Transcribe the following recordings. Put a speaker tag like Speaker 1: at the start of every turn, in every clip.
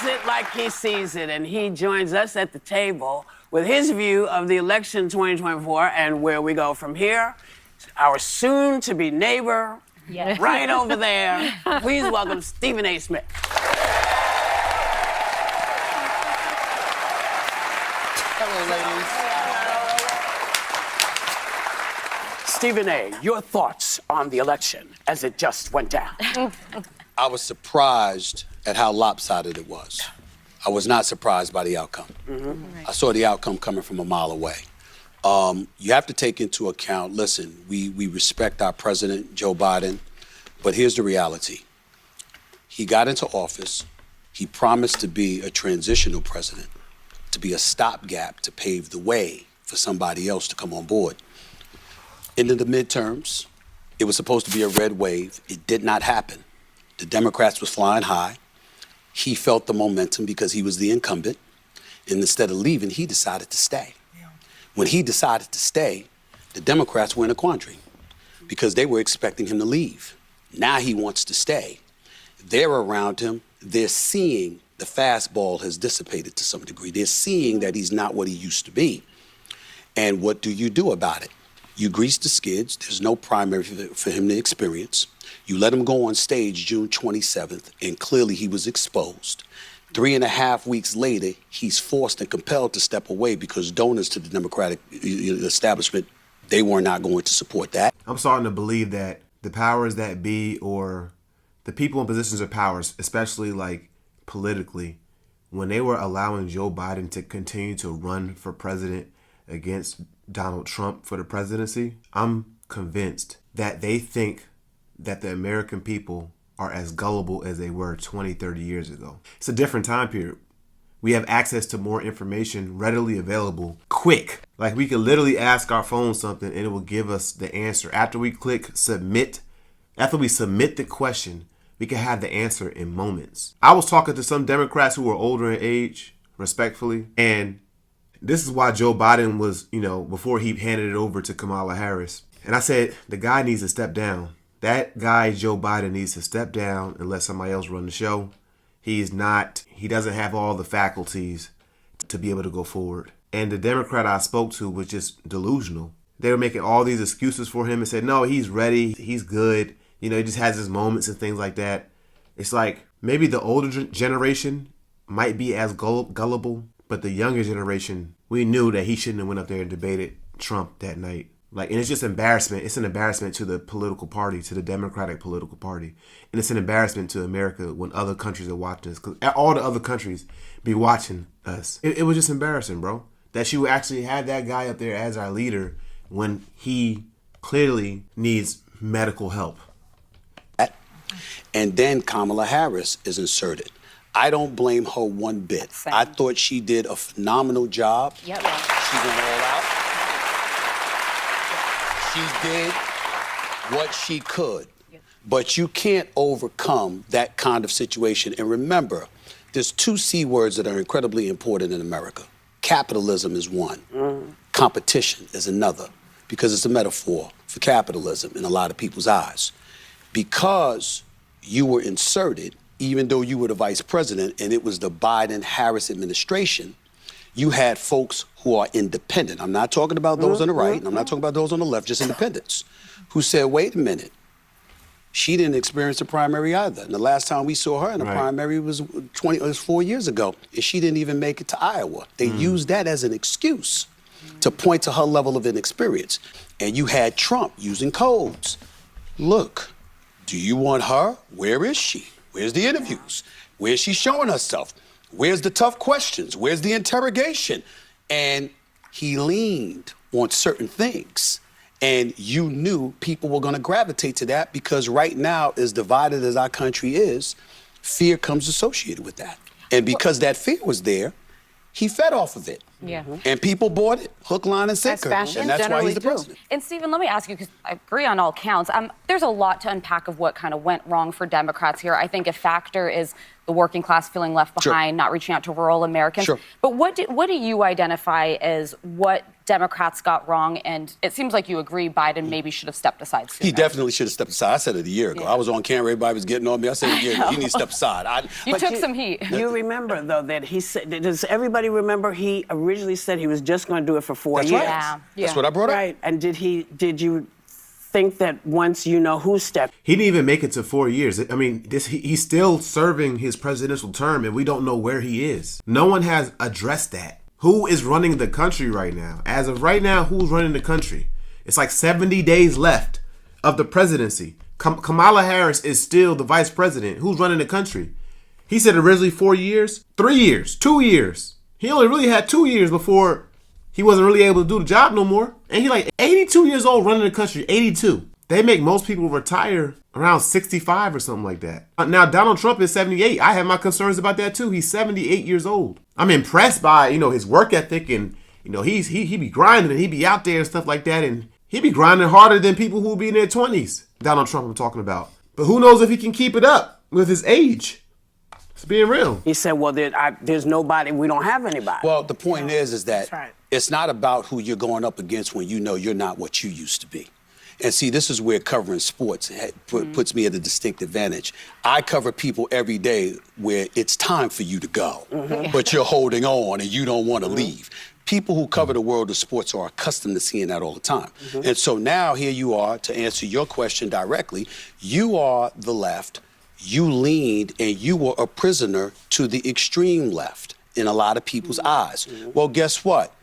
Speaker 1: it like he sees it, and he joins us at the table with his view of the election 2024 and where we go from here. Our soon-to-be neighbor, yes, right over there. Please welcome Stephen A. Smith.
Speaker 2: Hello, ladies.
Speaker 1: Stephen A., your thoughts on the election as it just went down?
Speaker 2: I was surprised at how lopsided it was. I was not surprised by the outcome. Mm-hmm. I saw the outcome coming from a mile away. You have to take into account, listen, we respect our president, Joe Biden, but here's the reality. He got into office, he promised to be a transitional president, to be a stopgap to pave the way for somebody else to come on board. Into the midterms, it was supposed to be a red wave. It did not happen. The Democrats was flying high. He felt the momentum because he was the incumbent. And instead of leaving, he decided to stay. Yeah. When he decided to stay, the Democrats were in a quandary because they were expecting him to leave. Now he wants to stay. They're around him. They're seeing the fastball has dissipated to some degree. They're seeing that he's not what he used to be. And what do you do about it? You grease the skids. There's no primary for him to experience. You let him go on stage June 27th, and clearly he was exposed. 3.5 weeks later, he's forced and compelled to step away because donors to the Democratic establishment, they were not going to support that.
Speaker 3: I'm starting to believe that the powers that be, or the people in positions of powers, especially like politically, when they were allowing Joe Biden to continue to run for president against Donald Trump for the presidency, I'm convinced that they think that the American people are as gullible as they were 20, 30 years ago. It's a different time period. We have access to more information readily available, quick. Like we can literally ask our phone something and it will give us the answer. After we click submit, after we submit the question, we can have the answer in moments. I was talking to some Democrats who were older in age, respectfully, and this is why Joe Biden was, before he handed it over to Kamala Harris. And I said, the guy needs to step down. That guy, Joe Biden, needs to step down and let somebody else run the show. He doesn't have all the faculties to be able to go forward. And the Democrat I spoke to was just delusional. They were making all these excuses for him and said, no, he's ready, he's good. He just has his moments and things like that. It's like maybe the older generation might be as gullible, but the younger generation, we knew that he shouldn't have went up there and debated Trump that night. And it's just embarrassment. It's an embarrassment to the political party, to the Democratic political party. And it's an embarrassment to America when other countries are watching us. Because all the other countries be watching us. It was just embarrassing, bro. That you actually had that guy up there as our leader when he clearly needs medical help.
Speaker 2: And then Kamala Harris is inserted. I don't blame her one bit.
Speaker 4: Same.
Speaker 2: I thought she did a phenomenal job.
Speaker 4: Yep.
Speaker 2: She went all out. She did what she could. But you can't overcome that kind of situation. And remember, there's 2 C words that are incredibly important in America. Capitalism is one. Competition is another, because it's a metaphor for capitalism in a lot of people's eyes. Because you were inserted, even though you were the vice president and it was the Biden-Harris administration, you had folks who are independent. I'm not talking about those on the right, and I'm not talking about those on the left, just independents, who said, wait a minute, she didn't experience a primary either. And the last time we saw her in a primary was 4 years ago, and she didn't even make it to Iowa. They used that as an excuse to point to her level of inexperience. And you had Trump using codes. Look, do you want her? Where is she? Where's the interviews? Where's she showing herself? Where's the tough questions? Where's the interrogation? And he leaned on certain things. And you knew people were going to gravitate to that because right now, as divided as our country is, fear comes associated with that. And because that fear was there, he fed off of it.
Speaker 4: Yeah.
Speaker 2: And people bought it, hook, line, and sinker. And that's why he's the president.
Speaker 4: And Stephen, let me ask you, because I agree on all counts. There's a lot to unpack of what kind of went wrong for Democrats here. I think a factor is the working class feeling left behind, not reaching out to rural Americans. But what do you identify as what Democrats got wrong, and it seems like you agree Biden maybe should have stepped aside sooner.
Speaker 2: He definitely should have stepped aside. I said it a year ago. I was on camera. Everybody was getting on me. I said it a year ago. He needs to step aside.
Speaker 4: You took some heat.
Speaker 1: You remember, though, that he said, does everybody remember he originally said he was just going to do it for 4
Speaker 2: That's
Speaker 1: years?
Speaker 2: right. That's what I brought up.
Speaker 1: Right. And did you think that once you know who stepped?
Speaker 3: He didn't even make it to 4 years. I mean, he's still serving his presidential term, and we don't know where he is. No one has addressed that. Who is running the country right now? As of right now, who's running the country? It's like 70 days left of the presidency. Kamala Harris is still the vice president. Who's running the country? He said originally 4 years, 3 years, 2 years. He only really had 2 years before he wasn't really able to do the job no more. And he's like 82 years old running the country, 82. They make most people retire around 65 or something like that. Now, Donald Trump is 78. I have my concerns about that too. He's 78 years old. I'm impressed by, his work ethic, and, he be grinding and he be out there and stuff like that. And he be grinding harder than people who will be in their 20s. Donald Trump I'm talking about. But who knows if he can keep it up with his age. It's being real.
Speaker 1: He said, well, there's nobody, we don't have anybody.
Speaker 2: Well, the point is that
Speaker 1: right.
Speaker 2: It's not about who you're going up against when you know you're not what you used to be. And see, this is where covering sports puts me at a distinct advantage. I cover people every day where it's time for you to go, but you're holding on and you don't want to leave. People who cover the world of sports are accustomed to seeing that all the time. And so now here you are, to answer your question directly, you are the left, you leaned, and you were a prisoner to the extreme left in a lot of people's eyes. Well, guess what?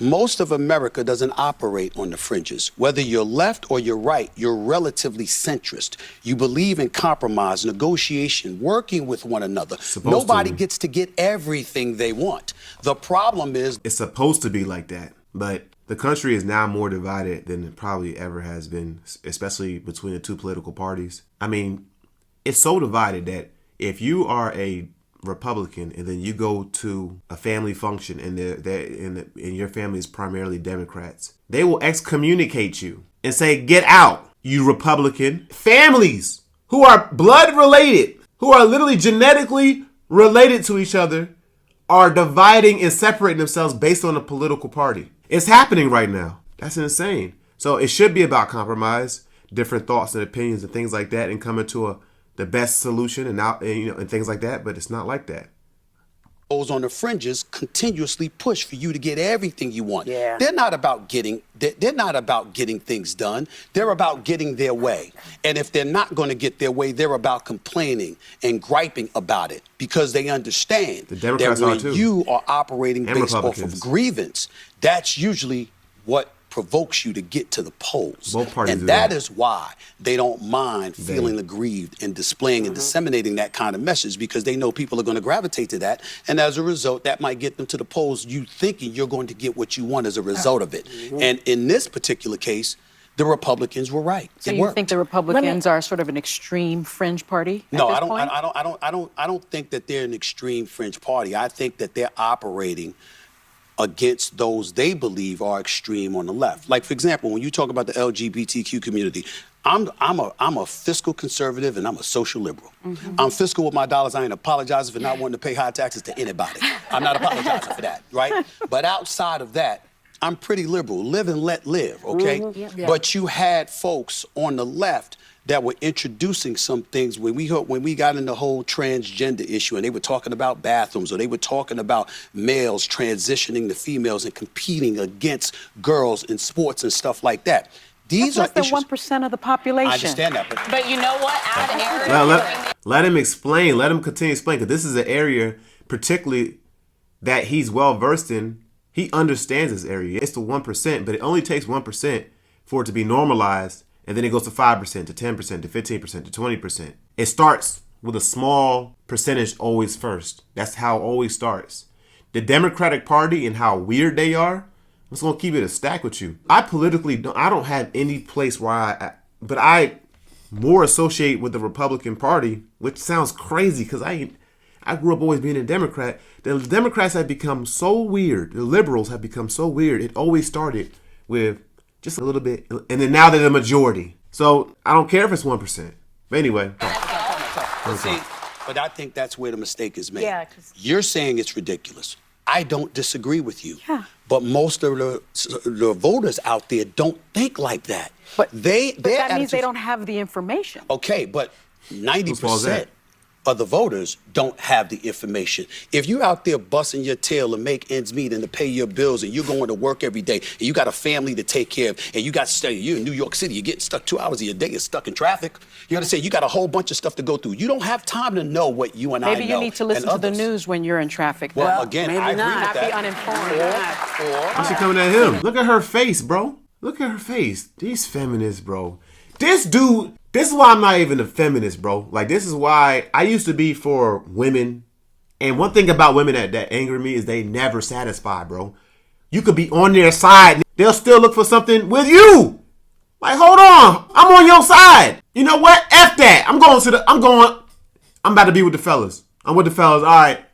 Speaker 2: Most of America doesn't operate on the fringes. Whether you're left or you're right, you're relatively centrist. You believe in compromise, negotiation, working with one another. Nobody gets to get everything they want. The problem is,
Speaker 3: it's supposed to be like that, but the country is now more divided than it probably ever has been, especially between the two political parties. I mean, it's so divided that if you are a Republican and then you go to a family function and your family is primarily Democrats, they will excommunicate you and say, get out, you Republican. Families who are blood related, who are literally genetically related to each other, are dividing and separating themselves based on a political party. It's happening right now. That's insane. So it should be about compromise, different thoughts and opinions and things like that, and coming to the best solution and things like that, but it's not like that.
Speaker 2: Those on the fringes continuously push for you to get everything you want.
Speaker 1: Yeah.
Speaker 2: They're not about getting things done. They're about getting their way. And if they're not going to get their way, they're about complaining and griping about it because they understand
Speaker 3: the Democrats
Speaker 2: that when
Speaker 3: are too.
Speaker 2: You are operating
Speaker 3: And
Speaker 2: based off
Speaker 3: Republicans.
Speaker 2: of grievance, that's usually what provokes you to get to the polls.
Speaker 3: Both parties do
Speaker 2: and that
Speaker 3: that.
Speaker 2: is why they don't mind feeling aggrieved and displaying and disseminating that kind of message, because they know people are going to gravitate to that. And as a result, that might get them to the polls, you thinking you're going to get what you want as a result of it. And in this particular case, the Republicans were right.
Speaker 5: So
Speaker 2: It
Speaker 5: you
Speaker 2: worked.
Speaker 5: think the Republicans are sort of an extreme fringe party?
Speaker 2: No,
Speaker 5: at
Speaker 2: I
Speaker 5: this
Speaker 2: don't.
Speaker 5: point?
Speaker 2: I don't think that they're an extreme fringe party. I think that they're operating against those they believe are extreme on the left. Like, for example, when you talk about the LGBTQ community, I'm a fiscal conservative and I'm a social liberal. I'm fiscal with my dollars. I ain't apologizing for not wanting to pay high taxes to anybody. I'm not apologizing for that, right? But outside of that, I'm pretty liberal. Live and let live, okay? But you had folks on the left that were introducing some things when we got in the whole transgender issue, and they were talking about bathrooms, or they were talking about males transitioning to females and competing against girls in sports and stuff like that. These
Speaker 5: That's
Speaker 2: are
Speaker 5: less than
Speaker 2: issues.
Speaker 5: 1% of the population.
Speaker 2: I understand that,
Speaker 4: But you know what? Add Aaron.
Speaker 3: Let him explain. Let him continue to explain, because this is an area particularly that he's well versed in. He understands this area. It's the 1%, but it only takes 1% for it to be normalized. And then it goes to 5%, to 10%, to 15%, to 20%. It starts with a small percentage always first. That's how it always starts. The Democratic Party and how weird they are, I'm just going to keep it a stack with you. I don't have any place where but I more associate with the Republican Party, which sounds crazy because I grew up always being a Democrat. The Democrats have become so weird. The liberals have become so weird. It always started with just a little bit, and then now they're the majority. So I don't care if it's 1%. But anyway.
Speaker 2: But I think that's where the mistake is made.
Speaker 5: Yeah, 'cause-
Speaker 2: You're saying it's ridiculous. I don't disagree with you.
Speaker 5: Yeah.
Speaker 2: But most of the voters out there don't think like that.
Speaker 5: But
Speaker 2: that
Speaker 5: that means they don't have the information.
Speaker 2: Okay, but
Speaker 3: Whose fault is that?
Speaker 2: 90% of the voters don't have the information. If you're out there busting your tail to make ends meet and to pay your bills, and you're going to work every day, and you got a family to take care of, and you got to study, you're in New York City, you're getting stuck 2 hours of your day, you're stuck in traffic. You understand? You got a whole bunch of stuff to go through. You don't have time to know what you and I know.
Speaker 5: Maybe you need to listen to the news when you're in traffic.
Speaker 2: Well, again,
Speaker 1: maybe
Speaker 2: I agree
Speaker 1: not.
Speaker 2: with
Speaker 5: Not be
Speaker 2: that.
Speaker 5: uninformed.
Speaker 3: She coming at him. Look at her face, bro. Look at her face. These feminists, bro. This dude, this is why I'm not even a feminist, bro. Like, this is why I used to be for women. And one thing about women that anger me is they never satisfy, bro. You could be on their side. They'll still look for something with you. Like, hold on. I'm on your side. You know what? F that. I'm about to be with the fellas. I'm with the fellas. All right.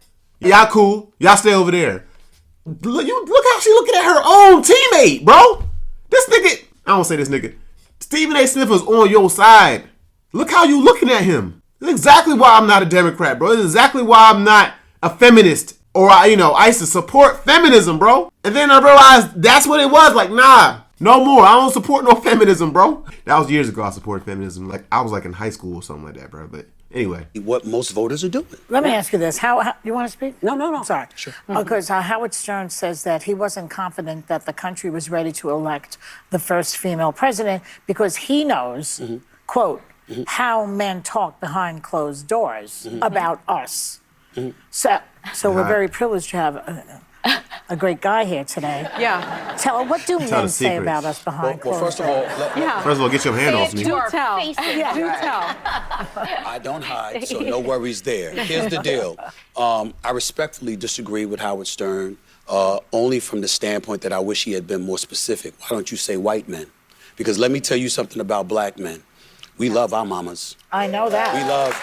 Speaker 3: Y'all cool. Y'all stay over there. Look how she looking at her own teammate, bro. This nigga, I don't say this nigga. Stephen A. Smith was on your side. Look how you looking at him. This is exactly why I'm not a Democrat, bro. This is exactly why I'm not a feminist. Or, I used to support feminism, bro. And then I realized that's what it was. Like, nah, no more. I don't support no feminism, bro. That was years ago I supported feminism. Like, I was like in high school or something like that, bro. But anyway.
Speaker 2: What most voters are doing.
Speaker 6: Let me ask you this. How you want to speak?
Speaker 1: No.
Speaker 6: Sorry. Sure. Because Howard Stern says that he wasn't confident that the country was ready to elect the first female president because he knows, quote, how men talk behind closed doors about us. So we're very privileged to have a great guy here today.
Speaker 5: Yeah.
Speaker 6: Tell her, what do
Speaker 3: Tell
Speaker 6: men
Speaker 3: the
Speaker 6: say
Speaker 3: secret.
Speaker 6: about us behind
Speaker 2: Well,
Speaker 6: closed
Speaker 2: first of
Speaker 6: doors?
Speaker 2: all,
Speaker 5: Yeah.
Speaker 3: First of all, get your hand off me.
Speaker 5: Do tell.
Speaker 6: Yeah.
Speaker 5: Do tell.
Speaker 2: I don't hide, so no worries there. Here's the deal. I respectfully disagree with Howard Stern, only from the standpoint that I wish he had been more specific. Why don't you say white men? Because let me tell you something about black men. We love our mamas.
Speaker 6: I know that.
Speaker 2: We love,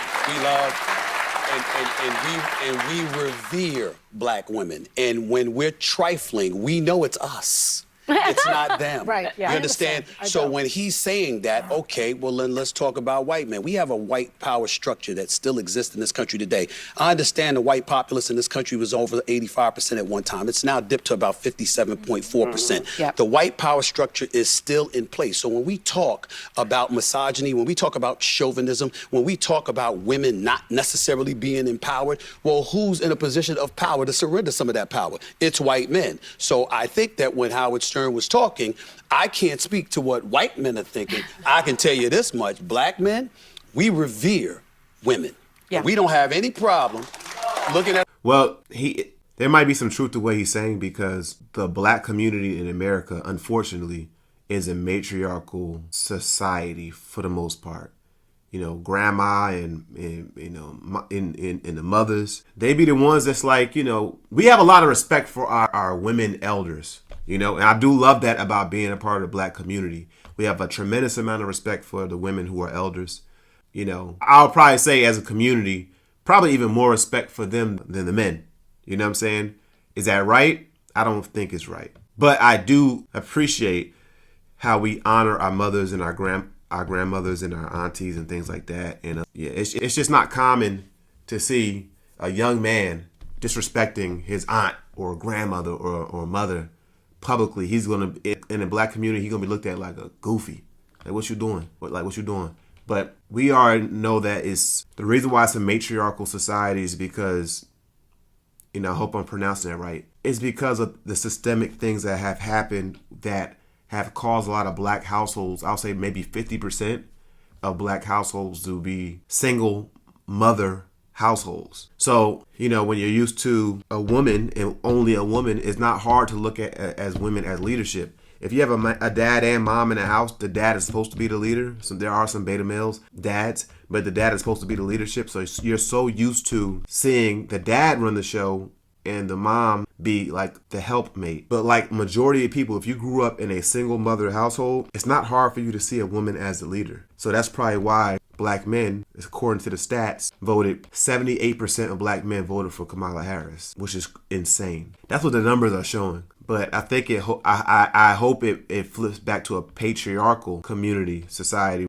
Speaker 2: and we revere black women. And when we're trifling, we know it's us. It's not them.
Speaker 6: Right, yeah.
Speaker 2: You
Speaker 6: I
Speaker 2: understand?
Speaker 6: understand. I
Speaker 2: So
Speaker 6: do.
Speaker 2: when he's saying that, okay, well then let's talk about white men. We have a white power structure that still exists in this country today. I understand the white populace in this country was over 85% at one time. It's now dipped to about 57.4%.
Speaker 5: Yep.
Speaker 2: The white power structure is still in place. So when we talk about misogyny, when we talk about chauvinism, when we talk about women not necessarily being empowered, well, who's in a position of power to surrender some of that power? It's white men. So I think that when Howard Stern was talking, I can't speak to what white men are thinking. I can tell you this much. Black men, we revere women.
Speaker 5: Yeah.
Speaker 2: We don't have any problem looking at...
Speaker 3: Well, there might be some truth to what he's saying because the black community in America, unfortunately, is a matriarchal society for the most part. Grandma and the mothers, they be the ones that's like, we have a lot of respect for our women elders, and I do love that about being a part of the black community. We have a tremendous amount of respect for the women who are elders. I'll probably say as a community, probably even more respect for them than the men. You know what I'm saying? Is that right? I don't think it's right. But I do appreciate how we honor our mothers and our grandmothers and our aunties and things like that. And it's just not common to see a young man disrespecting his aunt or grandmother or mother publicly. He's gonna, in the black community, he's gonna be looked at like a goofy. Like, what you doing? What you doing? But we already know that it's the reason why it's a matriarchal society is because, I hope I'm pronouncing that right. It's because of the systemic things that have happened that have caused a lot of black households. I'll say maybe 50% of black households to be single mother households. So, when you're used to a woman and only a woman, it's not hard to look at as women as leadership. If you have a dad and mom in the house, the dad is supposed to be the leader. So there are some beta males, dads, but the dad is supposed to be the leadership. So you're so used to seeing the dad run the show and the mom be like the helpmate. But like majority of people, if you grew up in a single mother household, it's not hard for you to see a woman as the leader. So that's probably why black men, according to the stats, voted 78% of black men voted for Kamala Harris, which is insane. That's what the numbers are showing. But I think I hope it flips back to a patriarchal community, society.